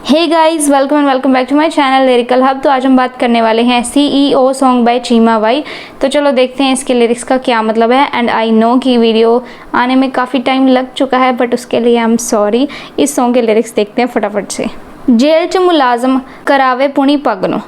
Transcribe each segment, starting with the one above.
Hey guys, welcome and welcome back to my channel lyrical hub. तो आज हम बात करने वाले हैं CEO song by Cheema Y. तो चलो देखते हैं इसके लिरिक्स का क्या मतलब है। एंड आई नो कि वीडियो आने में काफ़ी टाइम लग चुका है, बट उसके लिए आई एम सॉरी। इस सॉन्ग के लिरिक्स देखते हैं फटाफट से। जेल च मुलाजम करावे पुणी पग नो।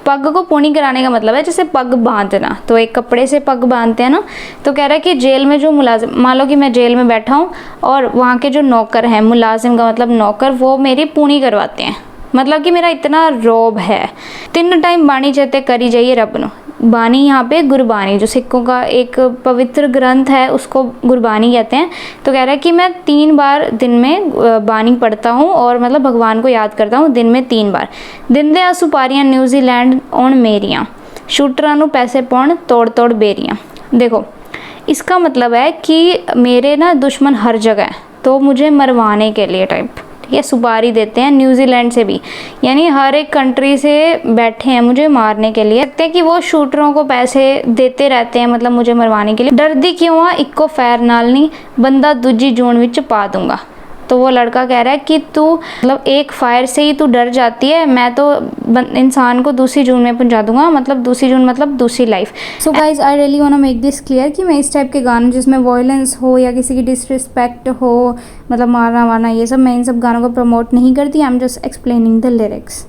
पग को पुणी कराने का मतलब है जैसे पग बांधना, तो एक कपड़े से पग बांधते हैं ना। तो कह रहा है कि जेल में जो मुलाजिम, मान लो कि मैं जेल में बैठा हूँ और वहाँ के जो नौकर हैं, मुलाजिम का मतलब नौकर, वो मेरी पुणी करवाते हैं। मतलब कि मेरा इतना रोब है। 3 टाइम बाणी चेते करी जाइए रब नो। बानी यहाँ पे गुरबानी, जो सिखों का एक पवित्र ग्रंथ है, उसको गुरबानी कहते हैं। तो कह रहा है कि मैं 3 बार दिन में बानी पढ़ता हूँ और मतलब भगवान को याद करता हूँ दिन में 3 बार। दिन दे सुपारियाँ न्यूजीलैंड ओण मेरियाँ, शूटरां नू पैसे पाउण तोड़ तोड़ बेरियाँ। देखो, इसका मतलब है कि मेरे ना दुश्मन हर जगह है, तो मुझे मरवाने के लिए टाइप, ठीक है, सुपारी देते हैं न्यूजीलैंड से भी, यानी हर एक कंट्री से बैठे हैं मुझे मारने के लिए। लगता है कि वो शूटरों को पैसे देते रहते हैं, मतलब मुझे मरवाने के लिए। डरदी क्यों आ इक्को फैर नाल नहीं, बंदा दूजी जून विच पा दूंगा। तो वो लड़का कह रहा है कि तू मतलब एक फायर से ही तू डर जाती है, मैं तो इंसान को दूसरी जून में पहुंचा दूंगा। मतलब दूसरी जून मतलब दूसरी life. So guys, I really want to make this clear कि मैं इस टाइप के गाने जिसमें वॉयलेंस हो या किसी की डिसरिस्पेक्ट हो, मतलब मारना वारना, ये सब, मैं इन सब गानों को प्रमोट नहीं करती। I am just explaining the lyrics.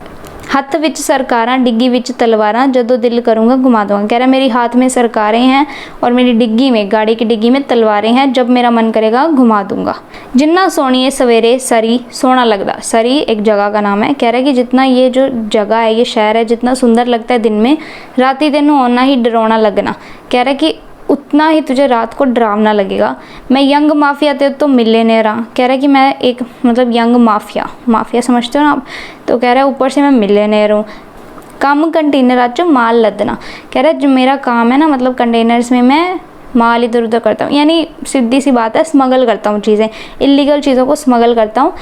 हथ विच सरकारां डिग्गी विच तलवारां, जदों दिल करूँगा घुमा दूंगा। कह रहा है मेरी हाथ में सरकारें हैं और मेरी डिग्गी में, गाड़ी की डिग्गी में तलवारें हैं, जब मेरा मन करेगा घुमा दूंगा। जिन्ना सोनिए सवेरे सरी सोना लगदा। सरी एक जगह का नाम है। कह रहा है कि जितना ये जो जगह है, ये शहर है, जितना सुंदर लगता है दिन में, राती तेनों ओना ही डरावना लगना। कह रहा है कि उतना ही तुझे रात को डरावना लगेगा। मैं यंग माफिया ते तो मिलियनेयर हाँ। कह रहा है कि मैं एक मतलब यंग माफिया समझते हो ना आप। तो कह रहा है ऊपर से मैं मिलियनेयर हूँ। काम कंटेनर च माल लदना। कह रहा है जो मेरा काम है ना, मतलब कंटेनर्स में मैं माल इधर उधर करता हूँ, यानी सीधी सी बात है, स्मगल करता हूँ चीज़ें, इलीगल चीज़ों को स्मगल करता हूँ।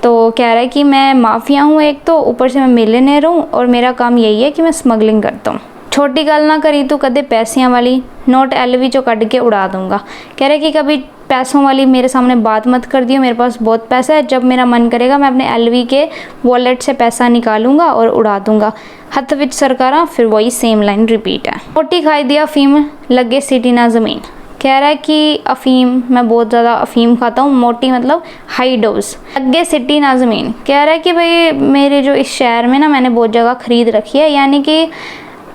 तो कह रहा है कि मैं माफिया हूँ एक, तो ऊपर से मैं मिलियनेयर हूँ और मेरा काम यही है कि मैं स्मगलिंग करता हूँ। छोटी गल ना करी तू कदे पैसियां वाली, नोट LV चो कट के उड़ा दूंगा। कह रहे कि कभी पैसों वाली मेरे सामने बात मत कर दियो, मेरे पास बहुत पैसा है, जब मेरा मन करेगा मैं अपने LV के वॉलेट से पैसा निकालूंगा और उड़ा दूंगा। हथ विच सरकारा, फिर वही सेम लाइन रिपीट है। रोटी खाई दिया अफीम लगे सीटी ना ज़मीन। कह रहा है कि अफीम, मैं बहुत ज़्यादा अफीम खाता हूँ, मोटी मतलब हाई डोज, लगे सिटी ना ज़मीन। कह रहा है कि भाई मेरे जो इस शहर में ना मैंने बहुत जगह खरीद रखी है, यानी कि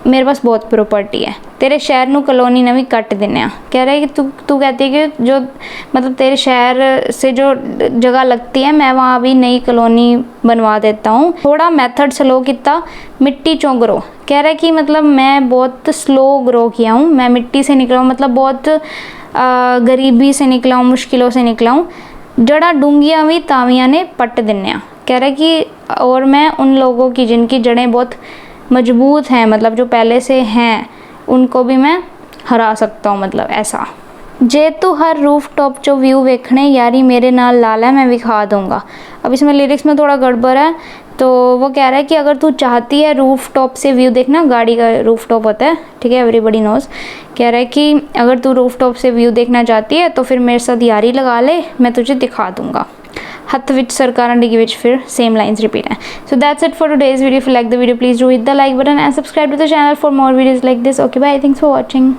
मेरे पास बहुत प्रॉपर्टी है। तेरे शहर नू कॉलोनी नवी कट देने। कह रहा है कि तू कहती है कि जो मतलब तेरे शहर से जो जगह लगती है, मैं वहाँ भी नई कॉलोनी बनवा देता हूँ। थोड़ा मेथड स्लो कितना मिट्टी चों ग्रो। कह रहा है कि मतलब मैं बहुत स्लो ग्रो किया हूँ, मैं मिट्टी से निकला हूँ, मतलब बहुत गरीबी से निकला हूँ, मुश्किलों से निकला हूँ। जड़ा डूंगियाँ भी तावियाँ ने पट देने। कह रहा है कि और मैं उन लोगों की जिनकी जड़ें बहुत मजबूत हैं, मतलब जो पहले से हैं, उनको भी मैं हरा सकता हूँ, मतलब ऐसा। जे तू हर रूफ टॉप चो व्यू वेखने यारी मेरे नाल लाल है, मैं विखा दूंगा। अब इसमें लिरिक्स में थोड़ा गड़बड़ है। तो वो कह रहा है कि अगर तू चाहती है रूफ टॉप से व्यू देखना, गाड़ी का रूफ टॉप होता है, ठीक है, एवरीबडी नोज। कह रहा है कि अगर तू रूफ टॉप से व्यू देखना चाहती है तो फिर मेरे साथ यारी लगा ले, मैं तुझे दिखा दूंगा। हथ विच सरकारां डिग्गी विच, फिर सेम लाइन्स रिपीट है। So that's it for today's video. If you like the video please do hit the like button and subscribe to the channel for more videos like this. Okay bye, thanks for watching.